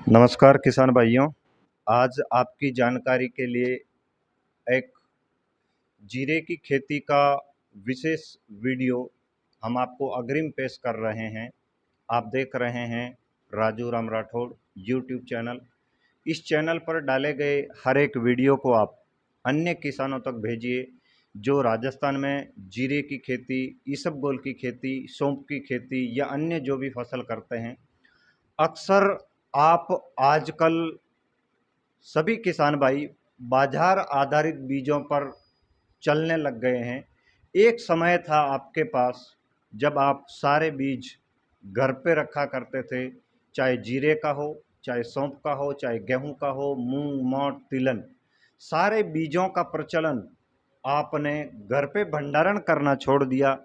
नमस्कार किसान भाइयों। आज आपकी जानकारी के लिए एक जीरे की खेती का विशेष वीडियो हम आपको अग्रिम पेश कर रहे हैं। आप देख रहे हैं राजू राम राठौड़ यूट्यूब चैनल। इस चैनल पर डाले गए हर एक वीडियो को आप अन्य किसानों तक भेजिए जो राजस्थान में जीरे की खेती, इसबगोल की खेती, सौंफ की खेती या अन्य जो भी फसल करते हैं। अक्सर आप आजकल सभी किसान भाई बाजार आधारित बीजों पर चलने लग गए हैं। एक समय था आपके पास जब आप सारे बीज घर पे रखा करते थे, चाहे जीरे का हो, चाहे सौंफ का हो, चाहे गेहूं का हो, मूंग, मोट, तिलहन, सारे बीजों का प्रचलन आपने घर पे भंडारण करना छोड़ दिया।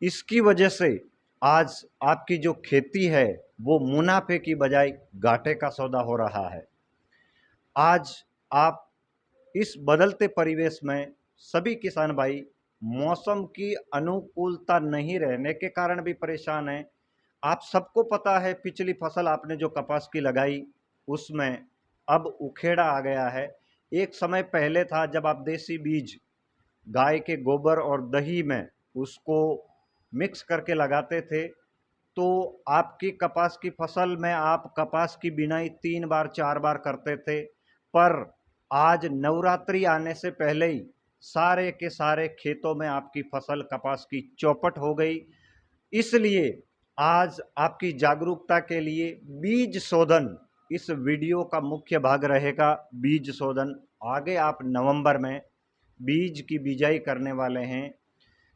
इसकी वजह से आज आपकी जो खेती है वो मुनाफे की बजाय घाटे का सौदा हो रहा है। आज आप इस बदलते परिवेश में सभी किसान भाई मौसम की अनुकूलता नहीं रहने के कारण भी परेशान हैं। आप सबको पता है पिछली फसल आपने जो कपास की लगाई उसमें अब उखेड़ा आ गया है। एक समय पहले था जब आप देसी बीज गाय के गोबर और दही में उसको मिक्स करके लगाते थे तो आपकी कपास की फसल में आप कपास की बिनाई 3 बार 4 बार करते थे। पर आज नवरात्रि आने से पहले ही सारे के सारे खेतों में आपकी फसल कपास की चौपट हो गई। इसलिए आज आपकी जागरूकता के लिए बीज शोधन इस वीडियो का मुख्य भाग रहेगा। बीज शोधन आगे आप नवंबर में बीज की बिजाई करने वाले हैं।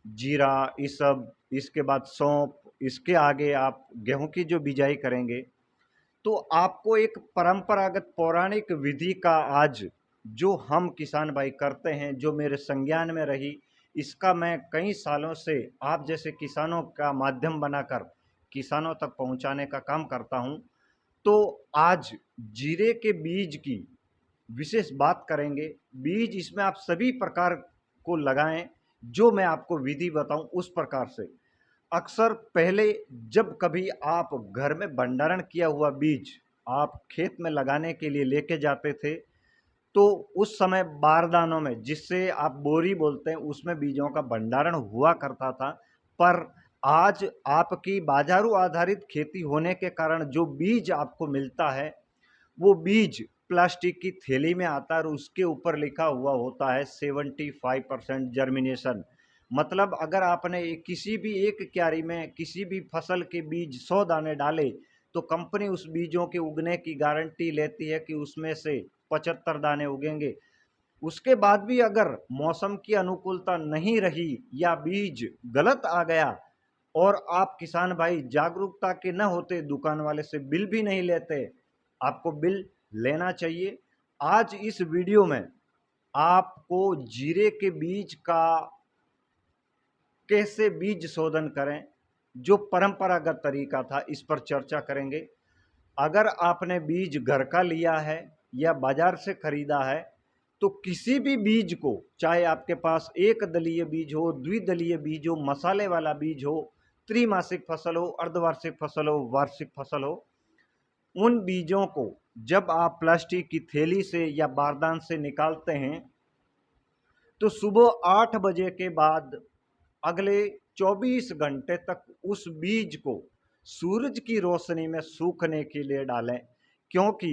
जीरा, इसब, इसके बाद सौंफ, इसके आगे आप गेहूं की जो बिजाई करेंगे तो आपको एक परंपरागत पौराणिक विधि का आज जो हम किसान भाई करते हैं, जो मेरे संज्ञान में रही, इसका मैं कई सालों से आप जैसे किसानों का माध्यम बनाकर किसानों तक पहुंचाने का काम करता हूं। तो आज जीरे के बीज की विशेष बात करेंगे। बीज इसमें आप सभी प्रकार को लगाएं जो मैं आपको विधि बताऊं उस प्रकार से। अक्सर पहले जब कभी आप घर में भंडारण किया हुआ बीज आप खेत में लगाने के लिए लेके जाते थे तो उस समय बारदानों में, जिससे आप बोरी बोलते हैं, उसमें बीजों का भंडारण हुआ करता था। पर आज आपकी बाजारू आधारित खेती होने के कारण जो बीज आपको मिलता है वो बीज प्लास्टिक की थैली में आता है और उसके ऊपर लिखा हुआ होता है 75% जर्मिनेशन। मतलब अगर आपने किसी भी एक क्यारी में किसी भी फसल के बीज 100 दाने डाले तो कंपनी उस बीजों के उगने की गारंटी लेती है कि उसमें से 75 दाने उगेंगे। उसके बाद भी अगर मौसम की अनुकूलता नहीं रही या बीज गलत आ गया और आप किसान भाई जागरूकता के न होते, दुकान वाले से बिल भी नहीं लेते, आपको बिल लेना चाहिए। आज इस वीडियो में आपको जीरे के बीज का कैसे बीज शोधन करें जो परंपरागत तरीका था इस पर चर्चा करेंगे। अगर आपने बीज घर का लिया है या बाजार से खरीदा है तो किसी भी बीज को, चाहे आपके पास एक दलीय बीज हो, द्विदलीय बीज हो, मसाले वाला बीज हो, त्रिमासिक फसल हो, अर्धवार्षिक फसल हो, वार्षिक फसल हो, उन बीजों को जब आप प्लास्टिक की थैली से या बारदान से निकालते हैं तो सुबह 8 बजे के बाद अगले 24 घंटे तक उस बीज को सूरज की रोशनी में सूखने के लिए डालें। क्योंकि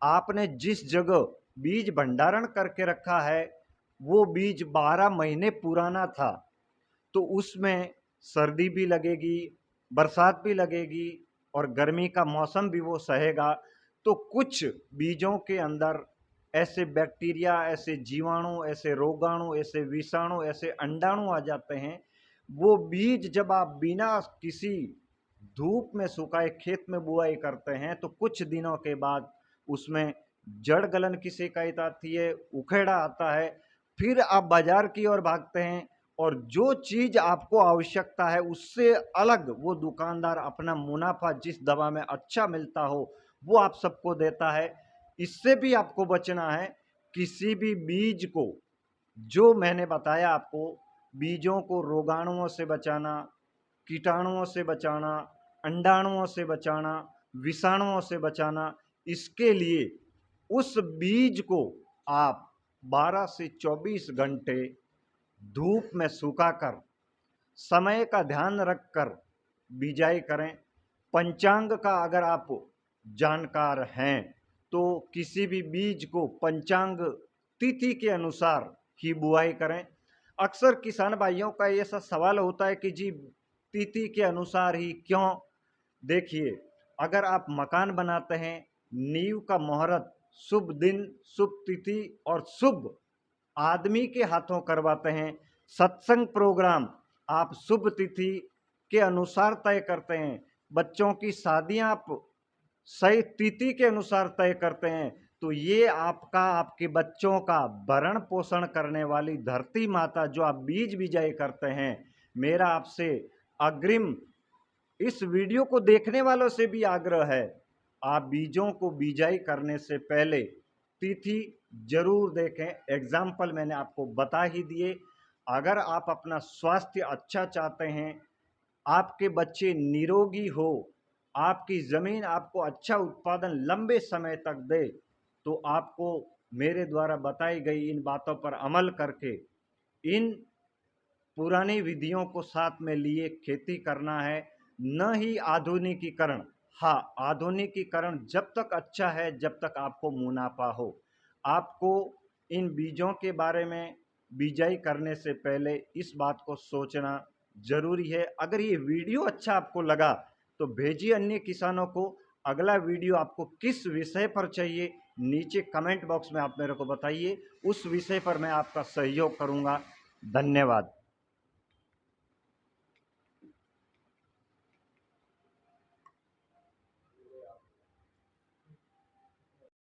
आपने जिस जगह बीज भंडारण करके रखा है वो बीज 12 महीने पुराना था तो उसमें सर्दी भी लगेगी, बरसात भी लगेगी और गर्मी का मौसम भी वो सहेगा। तो कुछ बीजों के अंदर ऐसे बैक्टीरिया, ऐसे जीवाणु, ऐसे रोगाणु, ऐसे विषाणु, ऐसे अंडाणु आ जाते हैं। वो बीज जब आप बिना किसी धूप में सुखाए खेत में बुआई करते हैं तो कुछ दिनों के बाद उसमें जड़ गलन की शिकायत आती है, उखेड़ा आता है। फिर आप बाजार की ओर भागते हैं और जो चीज आपको आवश्यकता है उससे अलग वो दुकानदार अपना मुनाफा जिस दवा में अच्छा मिलता हो वो आप सबको देता है। इससे भी आपको बचना है। किसी भी बीज को, जो मैंने बताया आपको, बीजों को रोगाणुओं से बचाना, कीटाणुओं से बचाना, अंडाणुओं से बचाना, विषाणुओं से बचाना, इसके लिए उस बीज को आप 12 से 24 घंटे धूप में सुखाकर समय का ध्यान रखकर बिजाई करें। पंचांग का अगर आप जानकार हैं तो किसी भी बीज को पंचांग तिथि के अनुसार ही बुआई करें। अक्सर किसान भाइयों का ऐसा सवाल होता है कि जी तिथि के अनुसार ही क्यों? देखिए, अगर आप मकान बनाते हैं, नींव का मुहूर्त शुभ दिन, शुभ तिथि और शुभ आदमी के हाथों करवाते हैं, सत्संग प्रोग्राम आप शुभ तिथि के अनुसार तय करते हैं, बच्चों की शादियां आप सही तिथि के अनुसार तय करते हैं, तो ये आपका आपके बच्चों का भरण पोषण करने वाली धरती माता जो आप बीज बिजाई करते हैं, मेरा आपसे अग्रिम इस वीडियो को देखने वालों से भी आग्रह है, आप बीजों को बिजाई करने से पहले तिथि जरूर देखें। एग्जाम्पल मैंने आपको बता ही दिए। अगर आप अपना स्वास्थ्य अच्छा चाहते हैं, आपके बच्चे निरोगी हो, आपकी ज़मीन आपको अच्छा उत्पादन लंबे समय तक दे, तो आपको मेरे द्वारा बताई गई इन बातों पर अमल करके इन पुरानी विधियों को साथ में लिए खेती करना है, न ही आधुनिकीकरण। हाँ, आधुनिकीकरण जब तक अच्छा है जब तक आपको मुनाफा हो। आपको इन बीजों के बारे में बिजाई करने से पहले इस बात को सोचना जरूरी है। अगर ये वीडियो अच्छा आपको लगा तो भेजिए अन्य किसानों को। अगला वीडियो आपको किस विषय पर चाहिए, नीचे कमेंट बॉक्स में आप मेरे को बताइए, उस विषय पर मैं आपका सहयोग करूँगा। धन्यवाद।